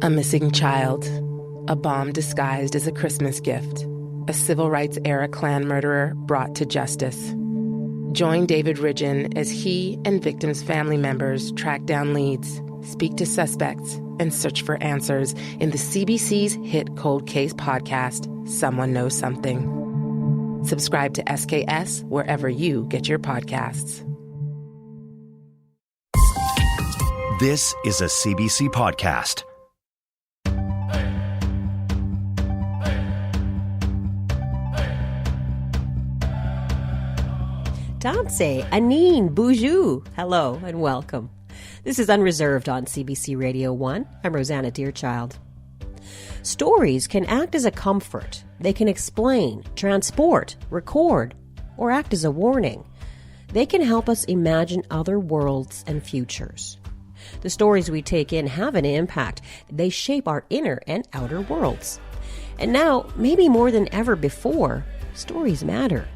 A missing child, a bomb disguised as a Christmas gift, a civil rights-era Klan murderer brought to justice. Join David Ridgen as he and victims' family members track down leads, speak to suspects, and search for answers in the CBC's hit cold case podcast, Someone Knows Something. Subscribe to SKS wherever you get your podcasts. This is a CBC podcast. Danse, Anine, Boujou. Hello and welcome. This is Unreserved on CBC Radio 1. I'm Rosanna Deerchild. Stories can act as a comfort. They can explain, transport, record, or act as a warning. They can help us imagine other worlds and futures. The stories we take in have an impact. They shape our inner and outer worlds. And now, maybe more than ever before, stories matter.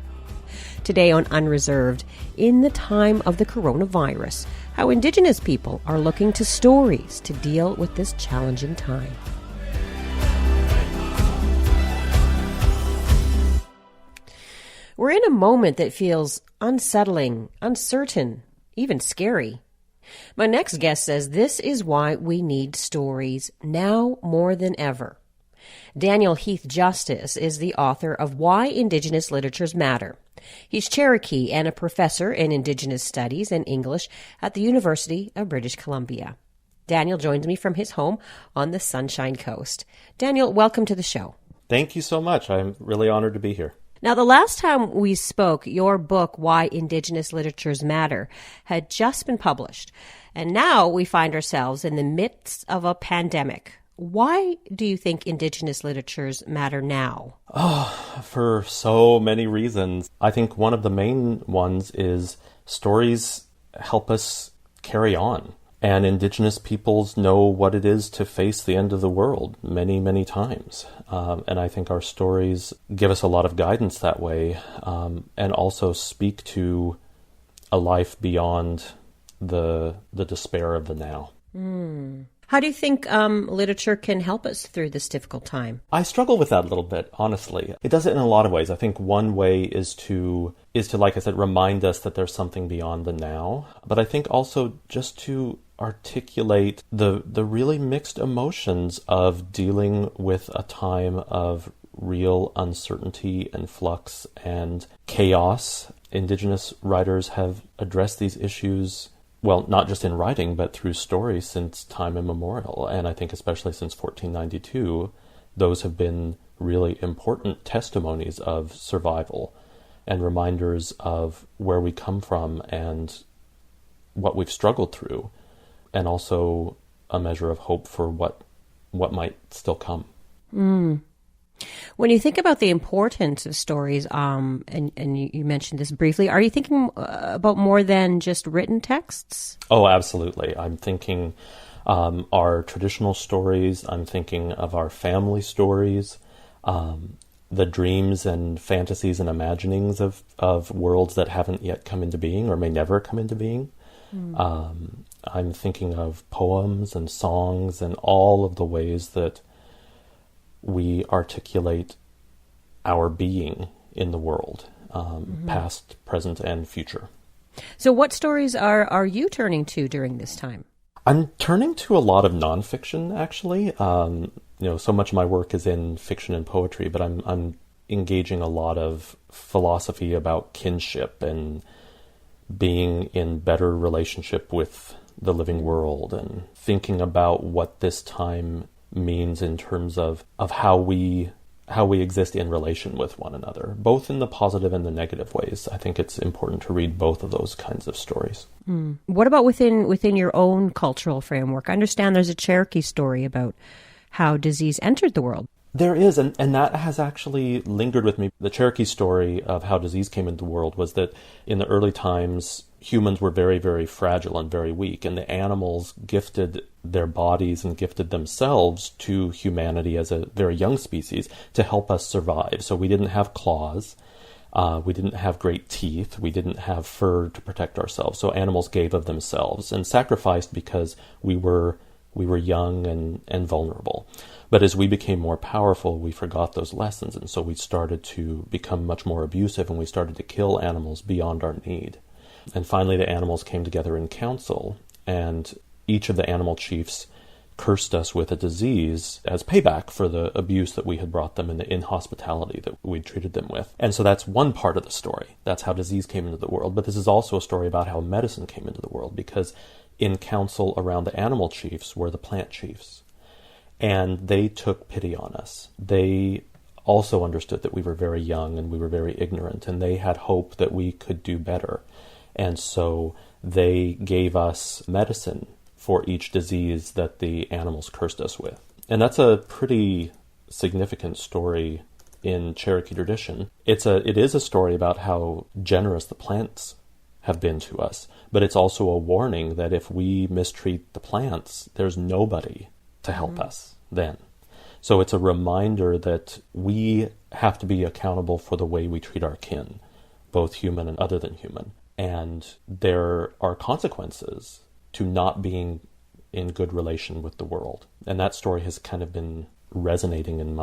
Today on Unreserved, in the time of the coronavirus, how Indigenous people are looking to stories to deal with this challenging time. We're in a moment that feels unsettling, uncertain, even scary. My next guest says this is why we need stories now more than ever. Daniel Heath Justice is the author of Why Indigenous Literatures Matter. He's Cherokee and a professor in Indigenous Studies and English at the University of British Columbia. Daniel joins me from his home on the Sunshine Coast. Daniel, welcome to the show. Thank you so much. I'm really honored to be here. Now, the last time we spoke, your book, Why Indigenous Literatures Matter, had just been published. And now we find ourselves in the midst of a pandemic. Why do you think Indigenous literatures matter now? For so many reasons. I think one of the main ones is stories help us carry on. And Indigenous peoples know what it is to face the end of the world many, many times. And I think our stories give us a lot of guidance that way, and also speak to a life beyond the despair of the now. How do you think literature can help us through this difficult time? I struggle with that a little bit, honestly. It does it in a lot of ways. I think one way is to, like I said, remind us that there's something beyond the now. But I think also just to articulate the really mixed emotions of dealing with a time of real uncertainty and flux and chaos. Indigenous writers have addressed these issues, well, not just in writing, but through story since time immemorial. And I think especially since 1492, those have been really important testimonies of survival and reminders of where we come from and what we've struggled through, and also a measure of hope for what might still come. When you think about the importance of stories, and you mentioned this briefly, are you thinking about more than just written texts? Oh, absolutely. I'm thinking our traditional stories. I'm thinking of our family stories, the dreams and fantasies and imaginings of worlds that haven't yet come into being or may never come into being. I'm thinking of poems and songs and all of the ways that we articulate our being in the world, past, present, and future. So what stories are you turning to during this time? I'm turning to a lot of nonfiction, actually. So much of my work is in fiction and poetry, but I'm engaging a lot of philosophy about kinship and being in better relationship with the living world, and thinking about what this time means in terms of how we exist in relation with one another, both in the positive and the negative ways. I think it's important to read both of those kinds of stories. What about within your own cultural framework? I understand there's a Cherokee story about how disease entered the world. There is, and that has actually lingered with me. The Cherokee story of how disease came into the world was that in the early times, humans were very, very fragile and very weak, and the animals gifted their bodies and gifted themselves to humanity as a very young species to help us survive. So we didn't have claws, we didn't have great teeth, we didn't have fur to protect ourselves. So animals gave of themselves and sacrificed because we were We were young and vulnerable. But as we became more powerful, we forgot those lessons, and so we started to become much more abusive, and we started to kill animals beyond our need. And finally, the animals came together in council, and each of the animal chiefs cursed us with a disease as payback for the abuse that we had brought them and the inhospitality that we'd treated them with. And so that's one part of the story. That's how disease came into the world. But this is also a story about how medicine came into the world, because in council around the animal chiefs were the plant chiefs. And they took pity on us. They also understood that we were very young and we were very ignorant, and they had hope that we could do better. And so they gave us medicine for each disease that the animals cursed us with. And that's a pretty significant story in Cherokee tradition. It is a story about how generous the plants have been to us, but it's also a warning that if we mistreat the plants, there's nobody to help us then. So it's a reminder that we have to be accountable for the way we treat our kin, both human and other than human. And there are consequences to not being in good relation with the world. And that story has kind of been resonating in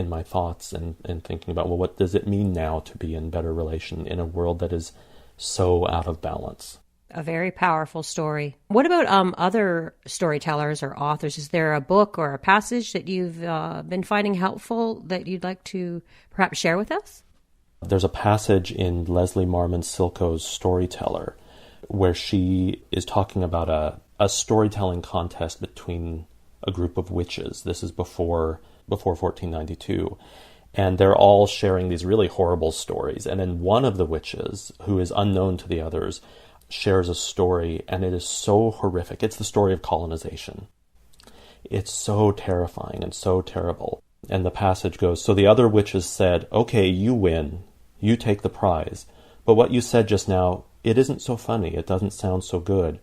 my thoughts and thinking about, well, what does it mean now to be in better relation in a world that is so out of balance? A very powerful story. What about other storytellers or authors? Is there a book or a passage that you've been finding helpful that you'd like to perhaps share with us? There's a passage in Leslie Marmon Silko's Storyteller where she is talking about a storytelling contest between a group of witches. This is before 1492. And they're all sharing these really horrible stories. And then one of the witches, who is unknown to the others, shares a story, and it is so horrific. It's the story of colonization. It's so terrifying and so terrible. And the passage goes, so the other witches said, okay, you win. You take the prize. But what you said just now, it isn't so funny. It doesn't sound so good.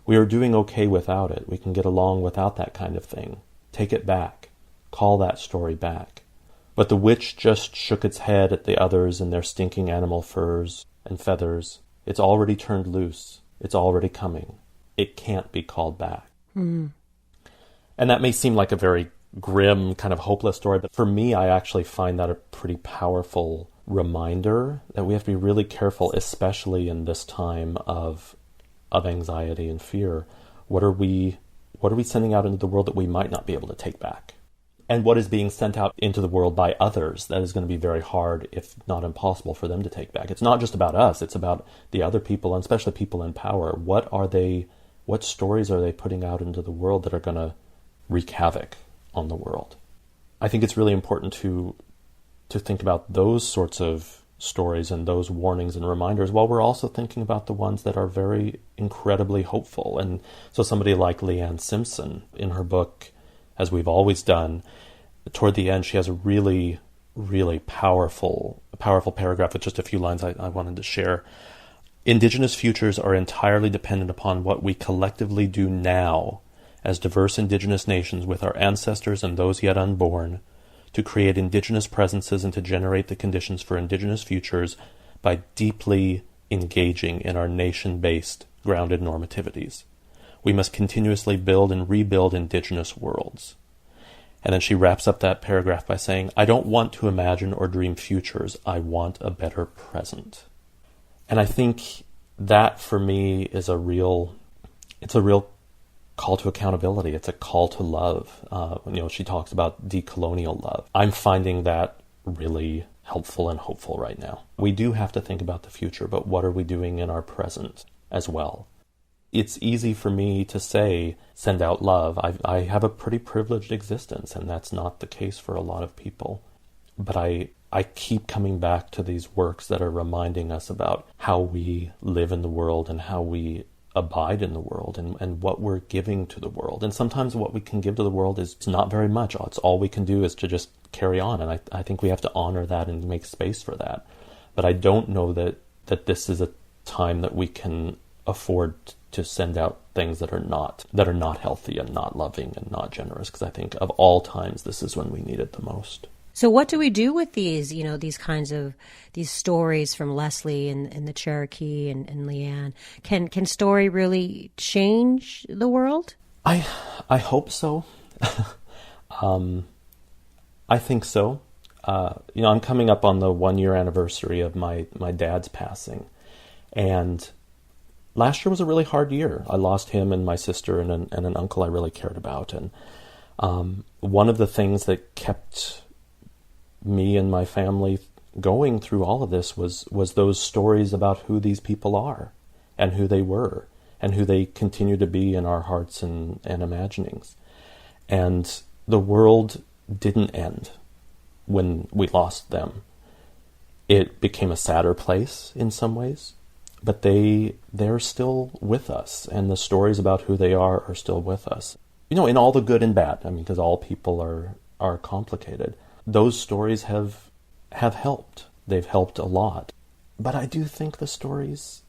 We are doing okay without it. We can get along without that kind of thing. Take it back. Call that story back. But the witch just shook its head at the others and their stinking animal furs and feathers. It's already turned loose. It's already coming. It can't be called back. Mm. And that may seem like a very grim, kind of hopeless story, but for me, I actually find that a pretty powerful reminder that we have to be really careful, especially in this time of anxiety and fear. What are we sending out into the world that we might not be able to take back? And what is being sent out into the world by others that is going to be very hard, if not impossible, for them to take back? It's not just about us, it's about the other people, and especially people in power. What stories are they putting out into the world that are going to wreak havoc on the world? I think it's really important to think about those sorts of stories and those warnings and reminders while we're also thinking about the ones that are very incredibly hopeful. And so somebody like Leanne Simpson, in her book, As We've Always Done, toward the end she has a really, really powerful paragraph with just a few lines I wanted to share. Indigenous futures are entirely dependent upon what we collectively do now as diverse Indigenous nations with our ancestors and those yet unborn, to create Indigenous presences and to generate the conditions for Indigenous futures by deeply engaging in our nation-based grounded normativities. We must continuously build and rebuild Indigenous worlds. And then she wraps up that paragraph by saying, I don't want to imagine or dream futures. I want a better present. And I think that for me is a real call to accountability. It's a call to love. She talks about decolonial love. I'm finding that really helpful and hopeful right now. We do have to think about the future, but what are we doing in our present as well? It's easy for me to say, send out love. I have a pretty privileged existence, and that's not the case for a lot of people. But I keep coming back to these works that are reminding us about how we live in the world and how we abide in the world and what we're giving to the world. And sometimes what we can give to the world is not very much. It's all we can do is to just carry on. And I think we have to honor that and make space for that. But I don't know that this is a time that we can afford to send out things that are not healthy and not loving and not generous, because I think of all times this is when we need it the most. So what do we do with these stories from Leslie and the Cherokee and Leanne? Can story really change the world? I hope so. I think so. I'm coming up on the 1-year anniversary of my dad's passing, and last year was a really hard year. I lost him and my sister and an uncle I really cared about, and one of the things that kept me and my family going through all of this was those stories about who these people are and who they were and who they continue to be in our hearts and imaginings. And the world didn't end when we lost them. It became a sadder place in some ways, but they're still with us, and the stories about who they are still with us. In all the good and bad, because all people are complicated. Those stories have helped. They've helped a lot. But I do think the stories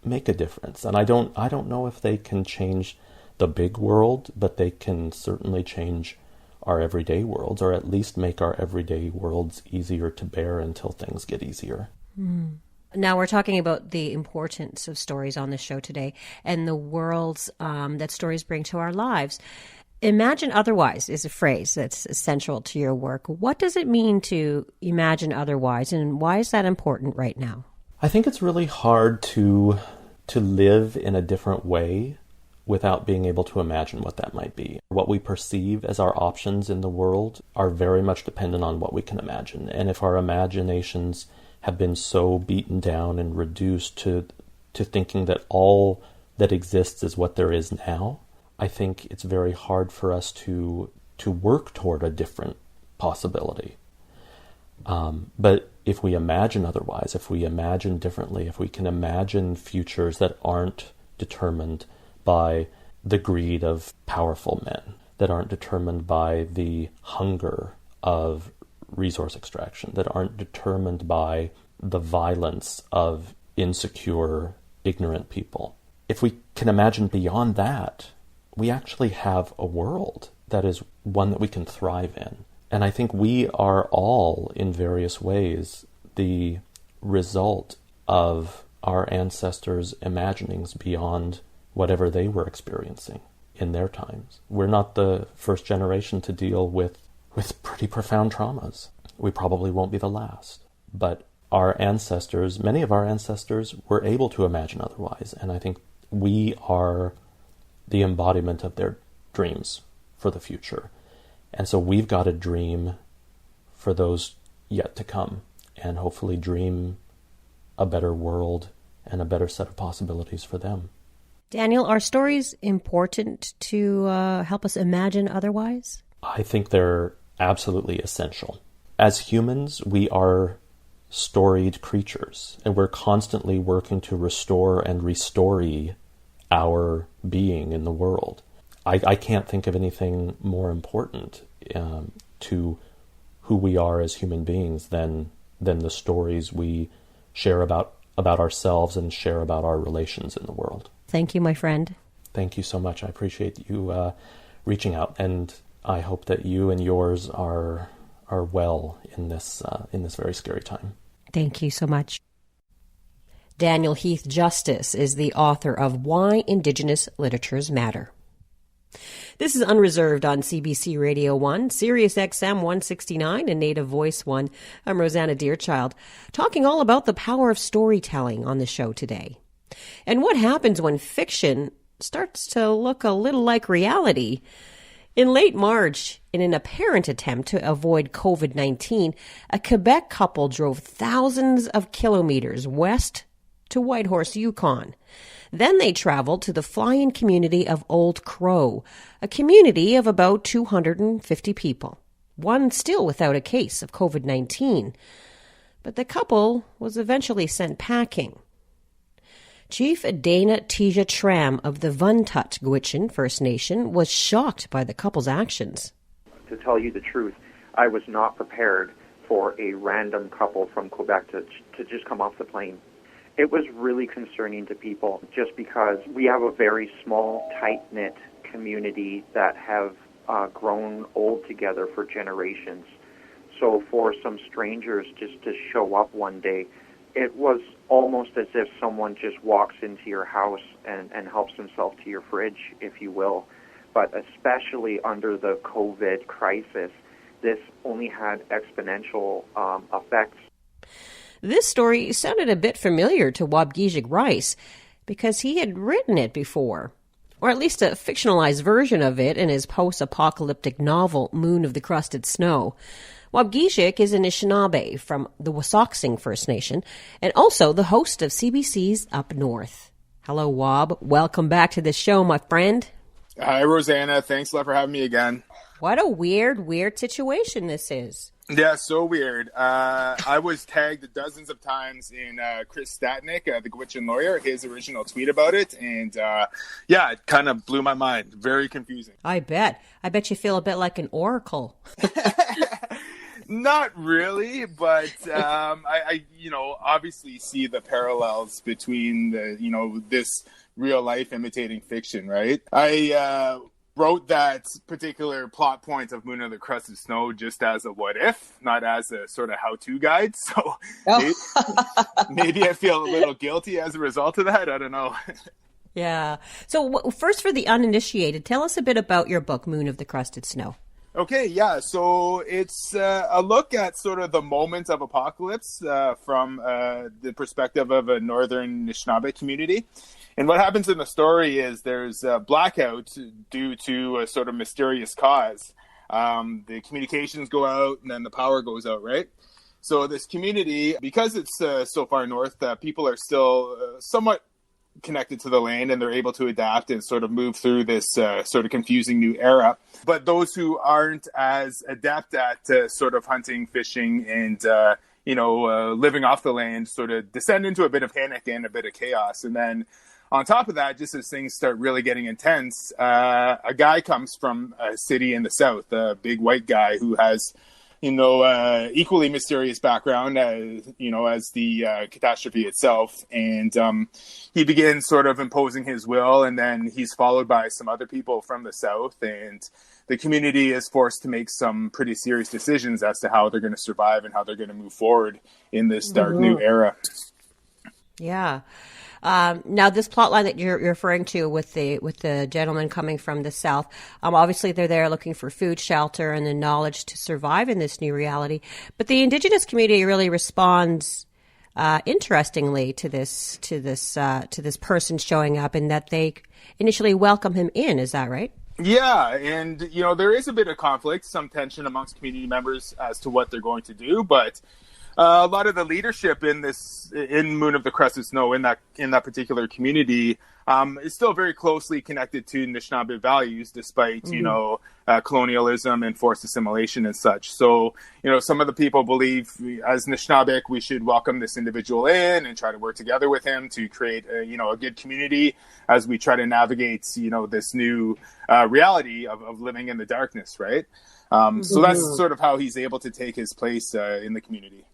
make a difference, and I don't know if they can change the big world, but they can certainly change our everyday worlds, or at least make our everyday worlds easier to bear until things get easier. Mm. Now we're talking about the importance of stories on the show today and the worlds that stories bring to our lives. Imagine otherwise is a phrase that's essential to your work. What does it mean to imagine otherwise, and why is that important right now? I think it's really hard to live in a different way without being able to imagine what that might be. What we perceive as our options in the world are very much dependent on what we can imagine. And if our imaginations have been so beaten down and reduced to thinking that all that exists is what there is now, I think it's very hard for us to work toward a different possibility. But if we imagine otherwise, if we imagine differently, if we can imagine futures that aren't determined by the greed of powerful men, that aren't determined by the hunger of resource extraction, that aren't determined by the violence of insecure, ignorant people. If we can imagine beyond that, we actually have a world that is one that we can thrive in. And I think we are all, in various ways, the result of our ancestors' imaginings beyond whatever they were experiencing in their times. We're not the first generation to deal with pretty profound traumas. We probably won't be the last. But our ancestors, many of our ancestors, were able to imagine otherwise. And I think we are the embodiment of their dreams for the future. And so we've got to dream for those yet to come, and hopefully dream a better world and a better set of possibilities for them. Daniel, are stories important to help us imagine otherwise? I think they're absolutely essential. As humans, we are storied creatures, and we're constantly working to restore and restory our being in the world. I can't think of anything more important to who we are as human beings than the stories we share about ourselves and share about our relations in the world. Thank you, my friend. Thank you so much. I appreciate you reaching out, and I hope that you and yours are well in this very scary time. Thank you so much. Daniel Heath Justice is the author of Why Indigenous Literatures Matter. This is Unreserved on CBC Radio 1, Sirius XM 169, and Native Voice 1. I'm Rosanna Deerchild, talking all about the power of storytelling on the show today. And what happens when fiction starts to look a little like reality. In late March, in an apparent attempt to avoid COVID-19, a Quebec couple drove thousands of kilometers west to Whitehorse, Yukon. Then they traveled to the fly-in community of Old Crow, a community of about 250 people, one still without a case of COVID-19. But the couple was eventually sent packing. Chief Dana Tija Tram of the Vuntut Gwich'in First Nation was shocked by the couple's actions. To tell you the truth, I was not prepared for a random couple from Quebec to just come off the plane. It was really concerning to people just because we have a very small, tight-knit community that have grown old together for generations. So for some strangers just to show up one day, it was almost as if someone just walks into your house and helps himself to your fridge, if you will. but especially under the COVID crisis, this only had exponential effects. This story sounded a bit familiar to Wabgijik Rice because he had written it before, or at least a fictionalized version of it in his post-apocalyptic novel, Moon of the Crusted Snow. Wabgijik is an Anishinaabe from the Wasauksing First Nation and also the host of CBC's Up North. Hello, Wab. Welcome back to the show, my friend. Hi, Rosanna. Thanks a lot for having me again. What a weird situation this is. Yeah, so weird. I was tagged dozens of times in Chris Statnick, the Gwich'in lawyer, his original tweet about it. And it kind of blew my mind. Very confusing. I bet you feel a bit like an oracle. Not really, but I obviously see the parallels between this real life imitating fiction, right? I wrote that particular plot point of Moon of the Crusted Snow just as a what if, not as a sort of how-to guide. So maybe I feel a little guilty as a result of that. I don't know. Yeah. So first, for the uninitiated, tell us a bit about your book, Moon of the Crusted Snow. Okay, yeah. So it's a look at sort of the moment of apocalypse from the perspective of a northern Anishinaabe community. And what happens in the story is there's a blackout due to a sort of mysterious cause. The communications go out and then the power goes out, right? So this community, because it's so far north, people are still somewhat connected to the land and they're able to adapt and sort of move through this sort of confusing new era. But those who aren't as adept at sort of hunting, fishing, and living off the land sort of descend into a bit of panic and a bit of chaos. And then on top of that, just as things start really getting intense, a guy comes from a city in the south, a big white guy who has equally mysterious background, as the catastrophe itself. And he begins sort of imposing his will, and then he's followed by some other people from the south. And the community is forced to make some pretty serious decisions as to how they're going to survive and how they're going to move forward in this dark new era. Yeah. Now, this plot line that you're referring to with the gentleman coming from the south, obviously they're there looking for food, shelter, and the knowledge to survive in this new reality. But the Indigenous community really responds interestingly to this person showing up, in that they initially welcome him in. Is that right? Yeah, and there is a bit of conflict, some tension amongst community members as to what they're going to do, but a lot of the leadership in Moon of the Crusted Snow, in that particular community, is still very closely connected to Anishinaabe values, despite colonialism and forced assimilation and such. So some of the people believe, as Anishinaabe, we should welcome this individual in and try to work together with him to create a good community as we try to navigate this new reality of living in the darkness, right? So that's sort of how he's able to take his place in the community.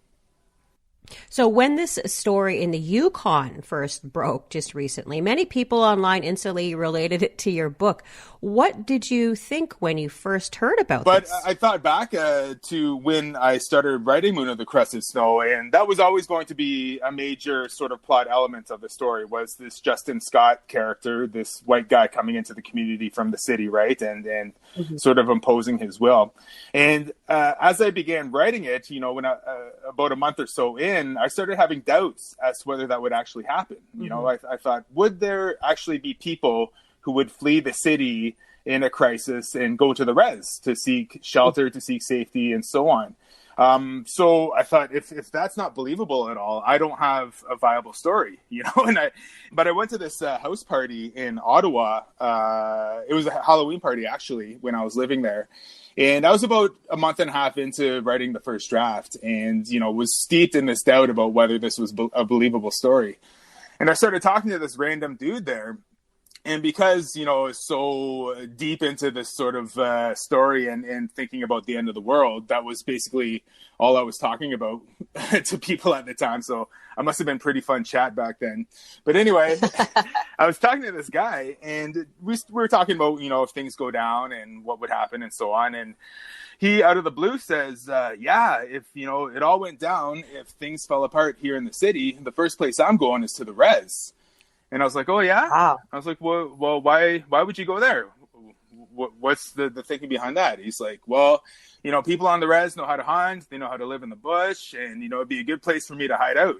So when this story in the Yukon first broke just recently, many people online instantly related it to your book. What did you think when you first heard about this? But I thought back to when I started writing Moon of the Crusted Snow, and that was always going to be a major sort of plot element of the story, was this Justin Scott character, this white guy coming into the community from the city, right? And sort of imposing his will. And as I began writing it, when about a month or so in, I started having doubts as to whether that would actually happen. I thought, would there actually be people who would flee the city in a crisis and go to the res to seek shelter, to seek safety, and so on? So I thought, if that's not believable at all, I don't have a viable story, But I went to this house party in Ottawa. It was a Halloween party, actually, when I was living there. And I was about a month and a half into writing the first draft and, was steeped in this doubt about whether this was a believable story. And I started talking to this random dude there. And because, it's so deep into this sort of story and thinking about the end of the world, that was basically all I was talking about to people at the time. So I must have been pretty fun chat back then. But anyway, I was talking to this guy and we were talking about, if things go down and what would happen and so on. And he, out of the blue, says, if, it all went down, if things fell apart here in the city, the first place I'm going is to the res. And I was like, oh, yeah? Wow. I was like, well, why would you go there? what's the thinking behind that? He's like, well, people on the res know how to hunt, they know how to live in the bush, and, it'd be a good place for me to hide out.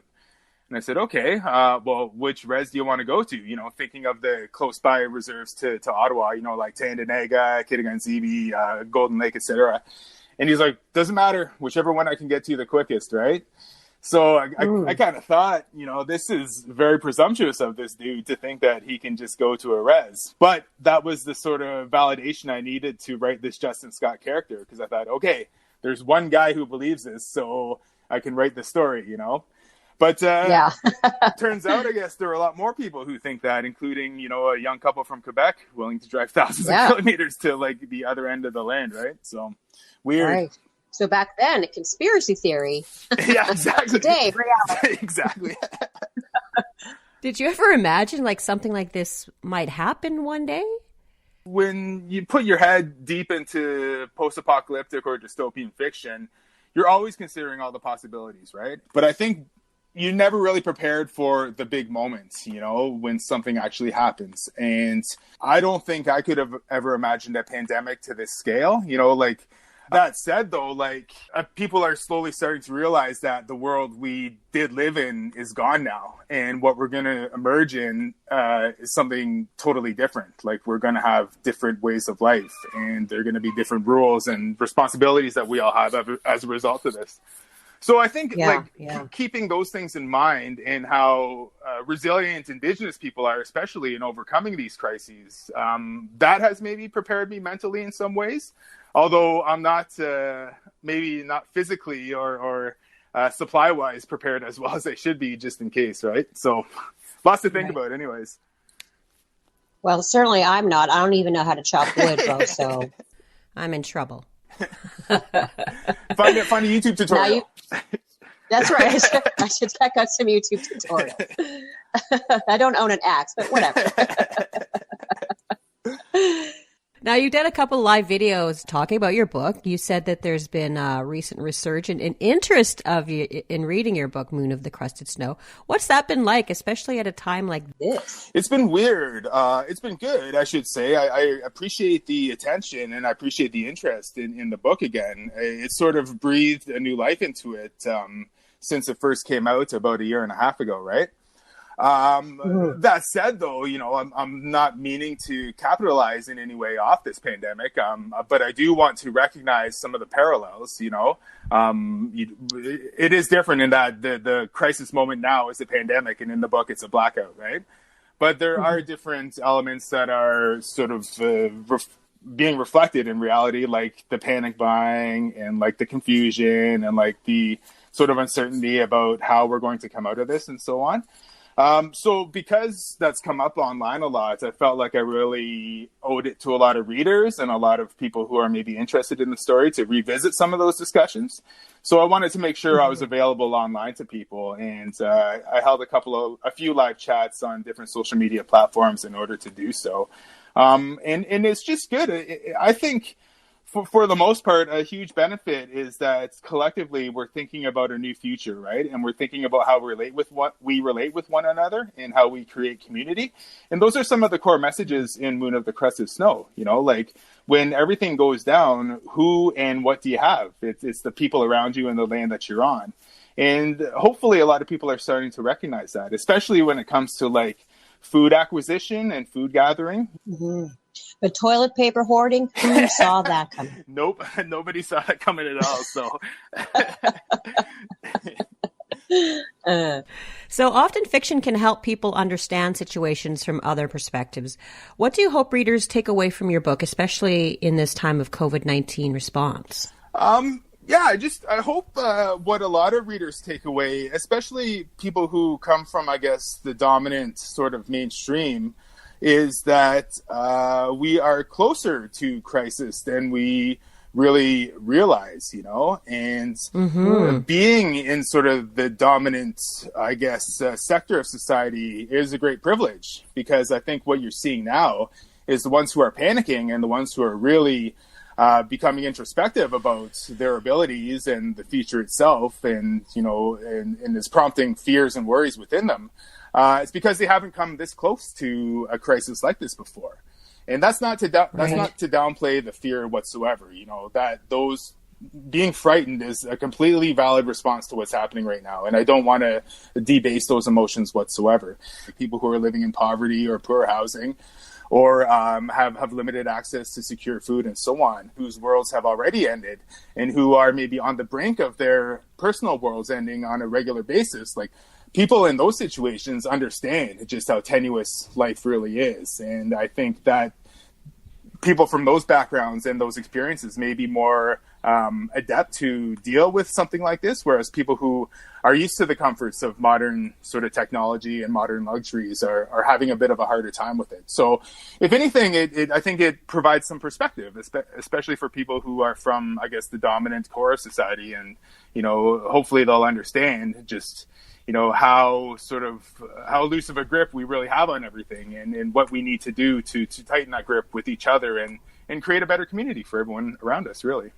And I said, okay, well, which res do you want to go to? Thinking of the close by reserves to Ottawa, like Tandanega, Kitigan-Zibi, Golden Lake, etc. And he's like, doesn't matter, whichever one I can get to the quickest, right? So I kind of thought, this is very presumptuous of this dude to think that he can just go to a res. But that was the sort of validation I needed to write this Justin Scott character, because I thought, okay, there's one guy who believes this, so I can write the story, But turns out, I guess, there are a lot more people who think that, including, a young couple from Quebec willing to drive thousands of kilometers to, like, the other end of the land, right? So, weird. Right. So back then, a conspiracy theory. Yeah, exactly. Today, reality. Exactly. Did you ever imagine, like, something like this might happen one day? When you put your head deep into post-apocalyptic or dystopian fiction, you're always considering all the possibilities, right? But I think you're never really prepared for the big moments, when something actually happens. And I don't think I could have ever imagined a pandemic to this scale, like. That said, though, like, people are slowly starting to realize that the world we did live in is gone now. And what we're going to emerge in is something totally different. Like, we're going to have different ways of life, and there are going to be different rules and responsibilities that we all have as a result of this. So I think keeping those things in mind, and how resilient Indigenous people are, especially in overcoming these crises, that has maybe prepared me mentally in some ways. Although I'm not, maybe not physically or supply-wise prepared as well as I should be, just in case, right? So lots to think about anyways. Well, certainly I'm not. I don't even know how to chop wood, bro, so I'm in trouble. Find a YouTube tutorial. That's right. I should check out some YouTube tutorials. I don't own an axe, but whatever. Now, you did a couple live videos talking about your book. You said that there's been a recent resurgence in interest of you in reading your book, Moon of the Crusted Snow. What's that been like, especially at a time like this? It's been weird. It's been good, I should say. I appreciate the attention, and I appreciate the interest in the book again. It sort of breathed a new life into it since it first came out about a year and a half ago, right? That said, though, I'm not meaning to capitalize in any way off this pandemic, but I do want to recognize some of the parallels. It is different in that the crisis moment now is a pandemic, and in the book it's a blackout, right? But there are different elements that are sort of being reflected in reality, like the panic buying and like the confusion and like the sort of uncertainty about how we're going to come out of this and so on. So because that's come up online a lot, I felt like I really owed it to a lot of readers and a lot of people who are maybe interested in the story to revisit some of those discussions. So I wanted to make sure I was available online to people. And I held a few live chats on different social media platforms in order to do so. And it's just good. I think for the most part, a huge benefit is that collectively we're thinking about a new future, right? And we're thinking about how we relate with one another and how we create community. And those are some of the core messages in Moon of the Crusted Snow. Like when everything goes down, who and what do you have? It's the people around you and the land that you're on. And hopefully a lot of people are starting to recognize that, especially when it comes to like food acquisition and food gathering. Mm-hmm. But toilet paper hoarding, who saw that coming? Nope, nobody saw that coming at all. So often fiction can help people understand situations from other perspectives. What do you hope readers take away from your book, especially in this time of COVID-19 response? I hope what a lot of readers take away, especially people who come from, I guess, the dominant sort of mainstream, is that we are closer to crisis than we really realize, and being in sort of the dominant, I guess, sector of society is a great privilege, because I think what you're seeing now is the ones who are panicking and the ones who are really becoming introspective about their abilities and the future itself, and is prompting fears and worries within them. It's because they haven't come this close to a crisis like this before. And that's not to downplay the fear whatsoever. You know, that those being frightened is a completely valid response to what's happening right now. And I don't want to debase those emotions whatsoever. People who are living in poverty or poor housing, or have limited access to secure food and so on, whose worlds have already ended, and who are maybe on the brink of their personal worlds ending on a regular basis. Like, people in those situations understand just how tenuous life really is. And I think that people from those backgrounds and those experiences may be more adept to deal with something like this, whereas people who are used to the comforts of modern sort of technology and modern luxuries are having a bit of a harder time with it. So if anything, I think it provides some perspective, especially for people who are from, I guess, the dominant core of society. And, you know, hopefully they'll understand just, you know, how loose of a grip we really have on everything, and what we need to do to tighten that grip with each other and create a better community for everyone around us, really.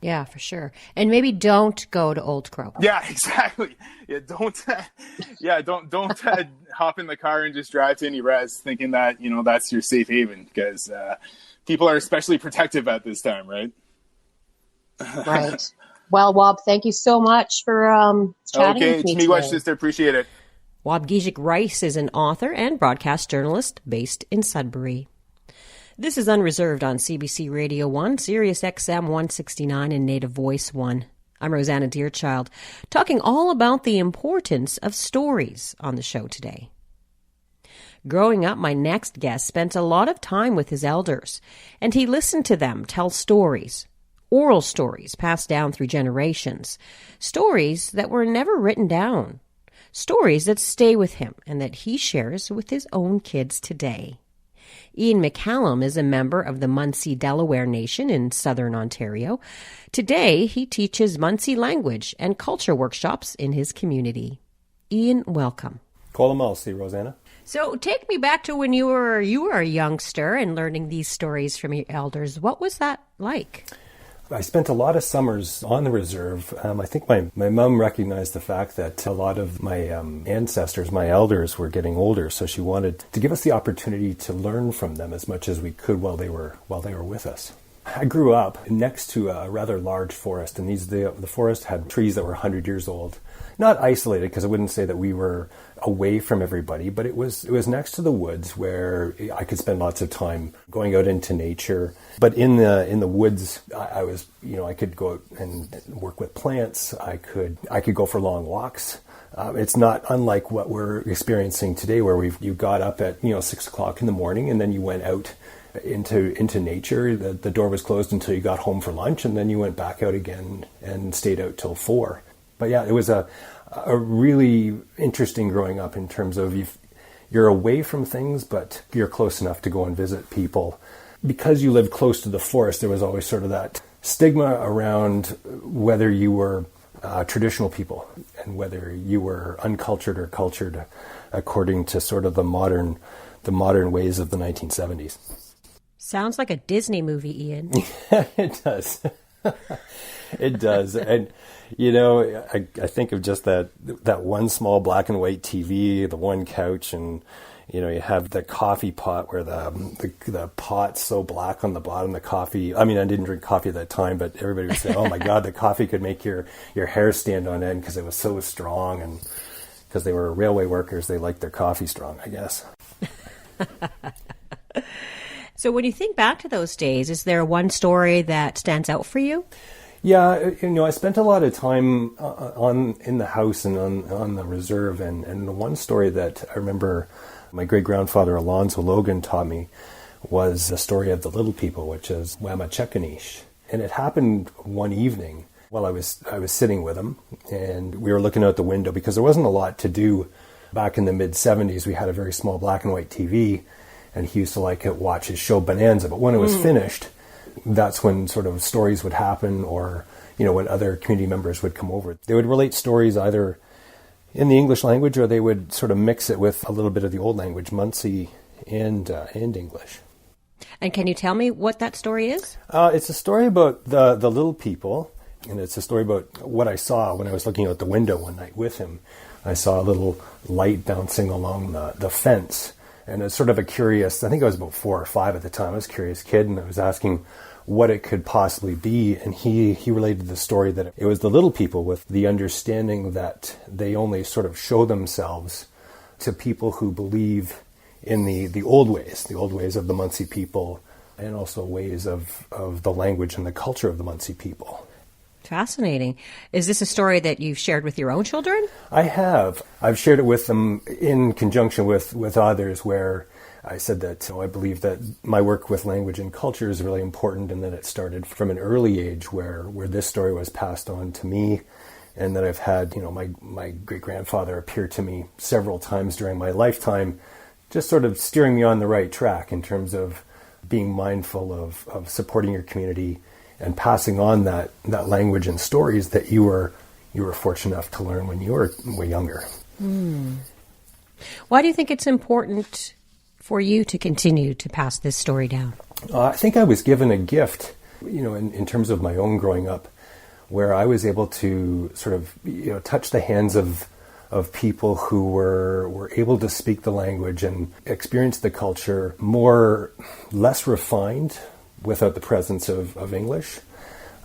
Yeah, for sure. And maybe don't go to Old Crow. Yeah, exactly. Yeah, don't hop in the car and just drive to any res thinking that, you know, that's your safe haven, because people are especially protective at this time, right? Right. Well, Wob, thank you so much for chatting with me today. Sister, appreciate it. Wob Gijik-Rice is an author and broadcast journalist based in Sudbury. This is Unreserved on CBC Radio 1, Sirius XM 169 and Native Voice 1. I'm Rosanna Deerchild, talking all about the importance of stories on the show today. Growing up, my next guest spent a lot of time with his elders, and he listened to them tell stories, oral stories passed down through generations, stories that were never written down, stories that stay with him and that he shares with his own kids today. Ian McCallum is a member of the Munsee Delaware Nation in southern Ontario. Today, he teaches Munsee language and culture workshops in his community. Ian, welcome. Kolamalsi, Rosanna. So take me back to when you were a youngster and learning these stories from your elders. What was that like? I spent a lot of summers on the reserve. I think my mom recognized the fact that a lot of my ancestors, my elders, were getting older, so she wanted to give us the opportunity to learn from them as much as we could while they were with us. I grew up next to a rather large forest, and the forest had trees that were 100 years old. Not isolated, because I wouldn't say that we were away from everybody, but it was next to the woods where I could spend lots of time going out into nature. But in the woods, I could go out and work with plants. I could go for long walks. It's not unlike what we're experiencing today, where you got up at 6 o'clock in the morning and then you went out into nature. The door was closed until you got home for lunch, and then you went back out again and stayed out till 4. But yeah, it was a really interesting growing up in terms of you're away from things, but you're close enough to go and visit people. Because you lived close to the forest, there was always sort of that stigma around whether you were traditional people and whether you were uncultured or cultured, according to sort of the modern ways of the 1970s. Sounds like a Disney movie, Ian. It does. It does. And, I think of just that one small black and white TV, the one couch, and, you have the coffee pot where the pot's so black on the bottom, the coffee. I mean, I didn't drink coffee at that time, but everybody would say, oh my God, the coffee could make your hair stand on end because it was so strong. And because they were railway workers, they liked their coffee strong, I guess. So when you think back to those days, is there one story that stands out for you? Yeah, I spent a lot of time in the house and on the reserve, and the one story that I remember my great-grandfather Alonzo Logan taught me was the story of the little people, which is Wamachekanish. And it happened one evening while I was sitting with him, and we were looking out the window because there wasn't a lot to do. Back in the mid-'70s, we had a very small black and white TV, and he used to watch his show Bonanza. But when it was finished, that's when sort of stories would happen, or, when other community members would come over. They would relate stories either in the English language, or they would sort of mix it with a little bit of the old language, Munsee and English. And can you tell me what that story is? It's a story about the little people, and it's a story about what I saw when I was looking out the window one night with him. I saw a little light bouncing along the fence, And it's sort of a curious, I think I was about 4 or 5 at the time. I was a curious kid, and I was asking what it could possibly be. And he related the story that it was the little people with the understanding that they only sort of show themselves to people who believe in the old ways of the Munsee people, and also ways of the language and the culture of the Munsee people. Fascinating. Is this a story that you've shared with your own children? I have. I've shared it with them in conjunction with others, where I said that I believe that my work with language and culture is really important, and that it started from an early age where this story was passed on to me, and that I've had my great-grandfather appear to me several times during my lifetime, just sort of steering me on the right track in terms of being mindful of supporting your community and passing on that language and stories that you were fortunate enough to learn when you were younger. Why do you think it's important for you to continue to pass this story down? I think I was given a gift, in terms of my own growing up, where I was able to sort of touch the hands of people who were able to speak the language and experience the culture less refined, without the presence of English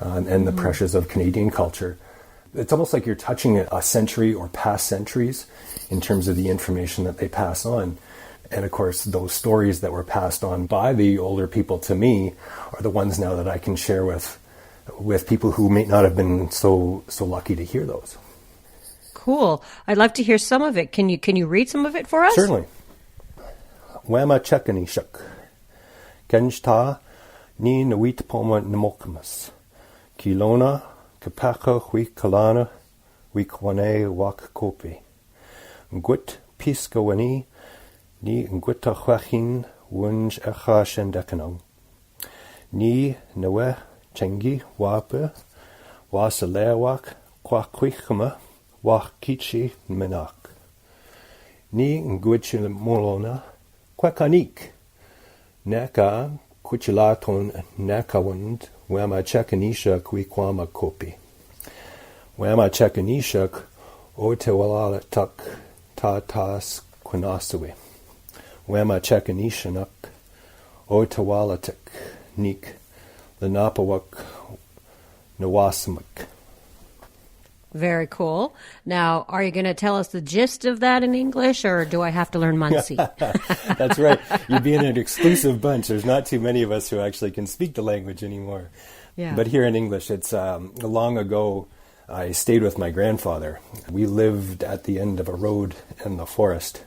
and the pressures of Canadian culture. It's almost like you're touching a century or past centuries in terms of the information that they pass on. And of course, those stories that were passed on by the older people to me are the ones now that I can share with people who may not have been so lucky to hear those. Cool. I'd love to hear some of it. Can you read some of it for us? Certainly. Wama chekanishuk. Kenjta ni nawit poma nemokamas. Kilona kapacha hui kalana hui kwane wak kopi. Ngwit piskawani ni ngwita chwachin wunj echa shendekanong. Ni nawe chengi wape wasalewak kwakwichama wak kichi menak. Ni ngwitchil molona kwakanik. Neka kuchilaton nekawand wama chekanisha kwikwama kopi. Wama chekanisha o tewalatak tatas kwanasawi. Wama chekanishanak o tewalatak nik lenapawak nawasamak. Very cool. Now, are you going to tell us the gist of that in English, or do I have to learn Munsee? That's right. You'd be in an exclusive bunch. There's not too many of us who actually can speak the language anymore. Yeah. But here in English, it's long ago, I stayed with my grandfather. We lived at the end of a road in the forest.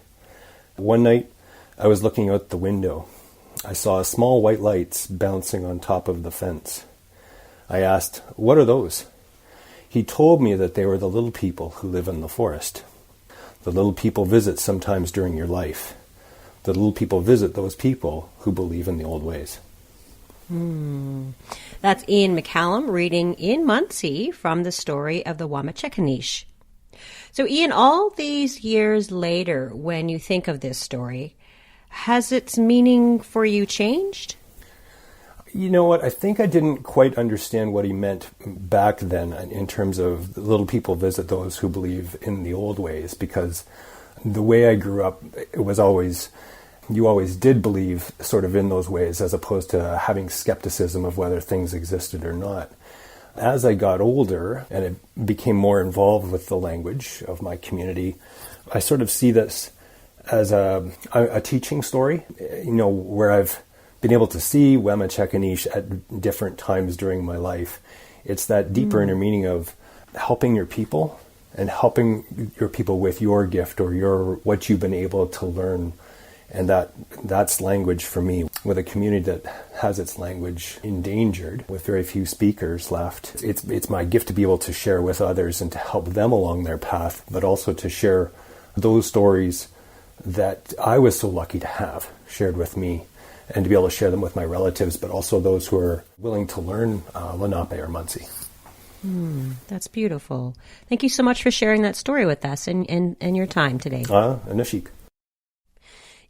One night, I was looking out the window. I saw small white lights bouncing on top of the fence. I asked, "What are those?" He told me that they were the little people who live in the forest. The little people visit sometimes during your life. The little people visit those people who believe in the old ways. That's Ian McCallum reading in Munsee from the story of the Wamachekanish. So Ian, all these years later, when you think of this story, has its meaning for you changed? You know what? I think I didn't quite understand what he meant back then in terms of the little people visit those who believe in the old ways, because the way I grew up, it was always, you always did believe sort of in those ways, as opposed to having skepticism of whether things existed or not. As I got older and it became more involved with the language of my community, I sort of see this as a teaching story, where I've been able to see Wamachekanish at different times during my life. It's that deeper inner meaning of helping your people and helping your people with your gift or what you've been able to learn. And that's language for me. With a community that has its language endangered, with very few speakers left, it's my gift to be able to share with others and to help them along their path, but also to share those stories that I was so lucky to have shared with me, and to be able to share them with my relatives, but also those who are willing to learn Lenape or Munsee. That's beautiful. Thank you so much for sharing that story with us and your time today. Anashik.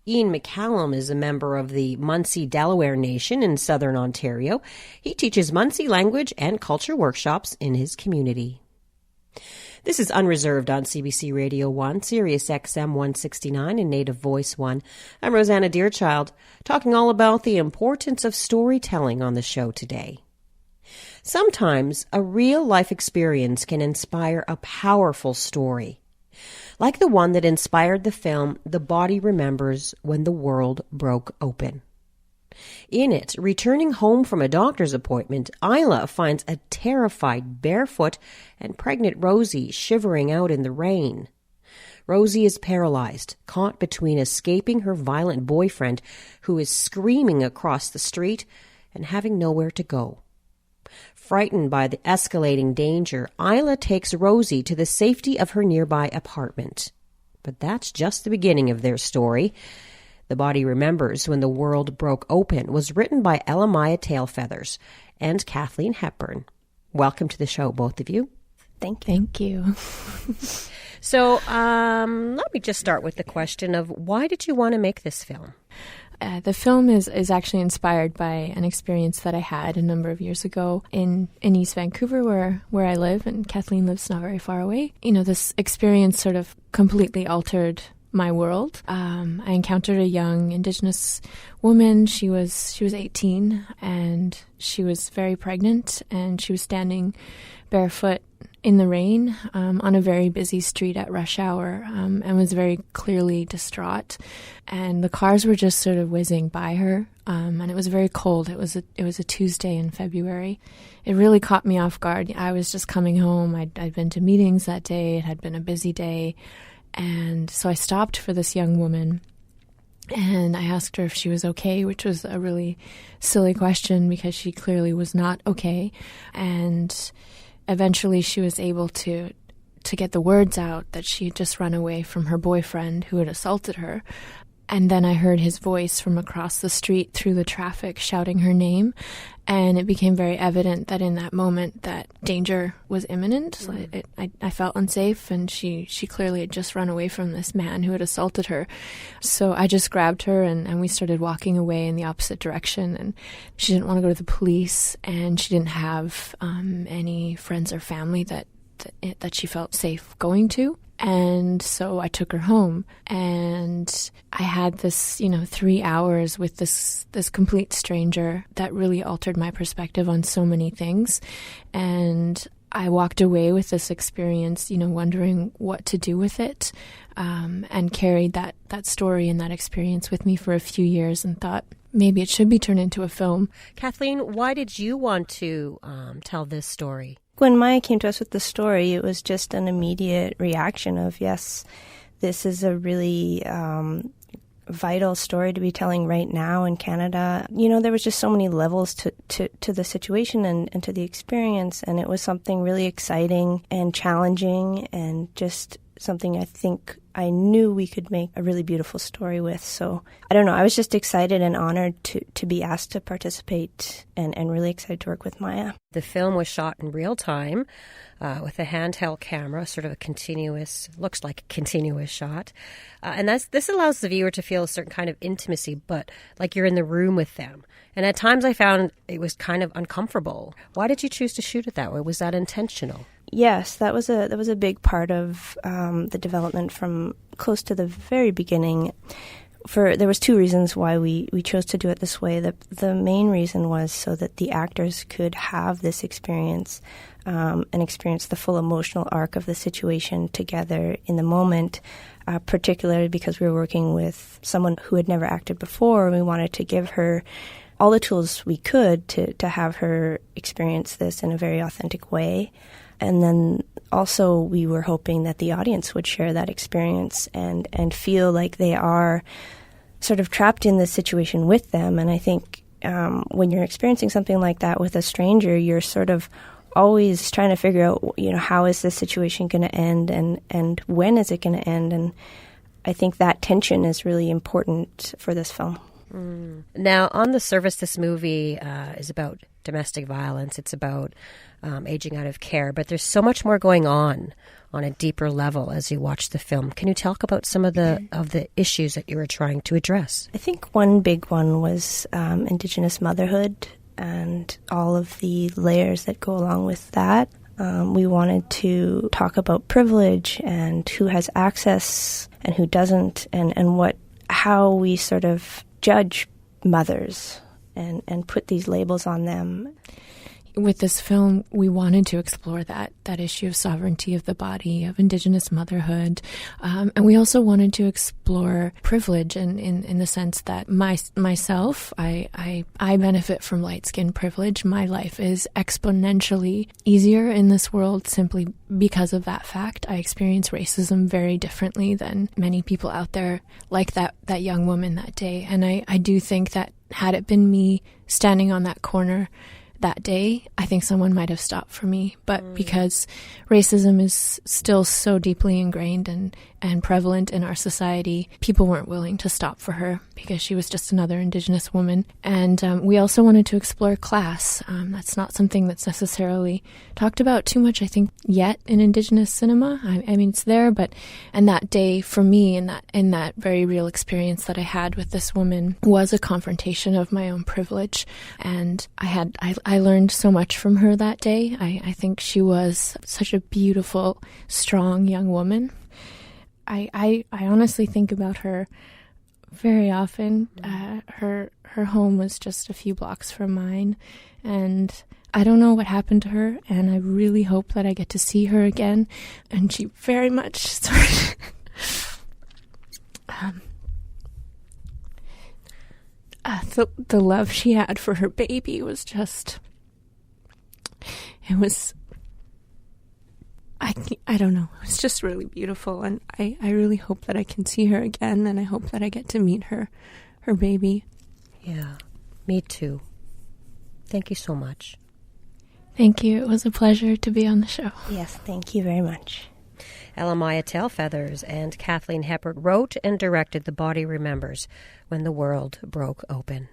Ian McCallum is a member of the Munsee Delaware Nation in southern Ontario. He teaches Munsee language and culture workshops in his community. This is Unreserved on CBC Radio 1, Sirius XM 169 and Native Voice 1. I'm Rosanna Deerchild, talking all about the importance of storytelling on the show today. Sometimes a real-life experience can inspire a powerful story, like the one that inspired the film The Body Remembers When the World Broke Open. In it, returning home from a doctor's appointment, Isla finds a terrified, barefoot, and pregnant Rosie shivering out in the rain. Rosie is paralyzed, caught between escaping her violent boyfriend, who is screaming across the street, and having nowhere to go. Frightened by the escalating danger, Isla takes Rosie to the safety of her nearby apartment. But that's just the beginning of their story. The Body Remembers When the World Broke Open was written by Elamaya Tailfeathers and Kathleen Hepburn. Welcome to the show, both of you. Thank you. So let me just start with the question of why did you want to make this film? The film is actually inspired by an experience that I had a number of years ago in East Vancouver, where I live, and Kathleen lives not very far away. You know, this experience sort of completely altered my world. I encountered a young Indigenous woman. She was 18, and she was very pregnant, and she was standing barefoot in the rain on a very busy street at rush hour, and was very clearly distraught. And the cars were just sort of whizzing by her, and it was very cold. It was a Tuesday in February. It really caught me off guard. I was just coming home. I'd been to meetings that day. It had been a busy day. And so I stopped for this young woman, and I asked her if she was okay, which was a really silly question because she clearly was not okay. And eventually she was able to get the words out that she had just run away from her boyfriend who had assaulted her. And then I heard his voice from across the street through the traffic shouting her name. And it became very evident that in that moment that danger was imminent. Mm. I felt unsafe, and she clearly had just run away from this man who had assaulted her. So I just grabbed her and we started walking away in the opposite direction. And she didn't want to go to the police, and she didn't have any friends or family that she felt safe going to. And so I took her home, and I had this, 3 hours with this complete stranger that really altered my perspective on so many things. And I walked away with this experience, wondering what to do with it, and carried that story and that experience with me for a few years and thought maybe it should be turned into a film. Kathleen, why did you want to tell this story? When Maya came to us with the story, it was just an immediate reaction of, yes, this is a really vital story to be telling right now in Canada. There was just so many levels to the situation and to the experience, and it was something really exciting and challenging and just something I think I knew we could make a really beautiful story with. So, I don't know, I was just excited and honored to be asked to participate and really excited to work with Maya. The film was shot in real time with a handheld camera, sort of looks like a continuous shot. And this allows the viewer to feel a certain kind of intimacy, but like you're in the room with them. And at times I found it was kind of uncomfortable. Why did you choose to shoot it that way? Was that intentional? Yes, that was a big part of the development from close to the very beginning. There was two reasons why we chose to do it this way. The main reason was so that the actors could have this experience and experience the full emotional arc of the situation together in the moment, particularly because we were working with someone who had never acted before. We wanted to give her all the tools we could to have her experience this in a very authentic way. And then also we were hoping that the audience would share that experience and feel like they are sort of trapped in this situation with them. And I think when you're experiencing something like that with a stranger, you're sort of always trying to figure out, how is this situation going to end and when is it going to end? And I think that tension is really important for this film. Mm. Now, on the surface, this movie is about domestic violence. It's about aging out of care. But there's so much more going on a deeper level as you watch the film. Can you talk about some of the issues that you were trying to address? I think one big one was Indigenous motherhood and all of the layers that go along with that. We wanted to talk about privilege and who has access and who doesn't, and how we sort of judge mothers and put these labels on them. With this film, we wanted to explore that issue of sovereignty of the body, of Indigenous motherhood, and we also wanted to explore privilege in the sense that myself, I benefit from light skin privilege. My life is exponentially easier in this world simply because of that fact. I experience racism very differently than many people out there, like that young woman that day. And I do think that had it been me standing on that corner that day, I think someone might have stopped for me. But because racism is still so deeply ingrained and prevalent in our society, people weren't willing to stop for her because she was just another Indigenous woman. And we also wanted to explore class. That's not something that's necessarily talked about too much, I think, yet in Indigenous cinema. I mean, it's there, and that day for me, in that very real experience that I had with this woman, was a confrontation of my own privilege. And I learned so much from her that day. I think she was such a beautiful, strong young woman. I honestly think about her very often. Her home was just a few blocks from mine, and I don't know what happened to her, and I really hope that I get to see her again. And she very much the love she had for her baby was just, it was, I don't know. It was just really beautiful, and I really hope that I can see her again, and I hope that I get to meet her baby. Yeah, me too. Thank you so much. Thank you. It was a pleasure to be on the show. Yes, thank you very much. Elamaya Tailfeathers and Kathleen Heppert wrote and directed The Body Remembers When the World Broke Open.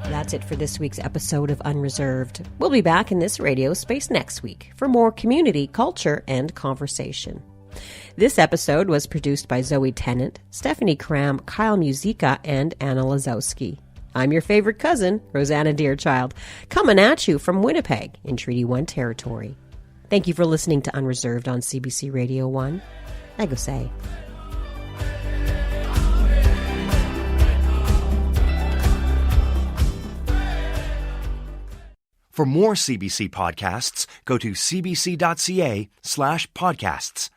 That's it for this week's episode of Unreserved. We'll be back in this radio space next week for more community, culture, and conversation. This episode was produced by Zoe Tennant, Stephanie Cram, Kyle Musica, and Anna Lazowski. I'm your favorite cousin, Rosanna Deerchild, coming at you from Winnipeg in Treaty 1 territory. Thank you for listening to Unreserved on CBC Radio 1. Nagosay. For more CBC podcasts, go to cbc.ca/podcasts.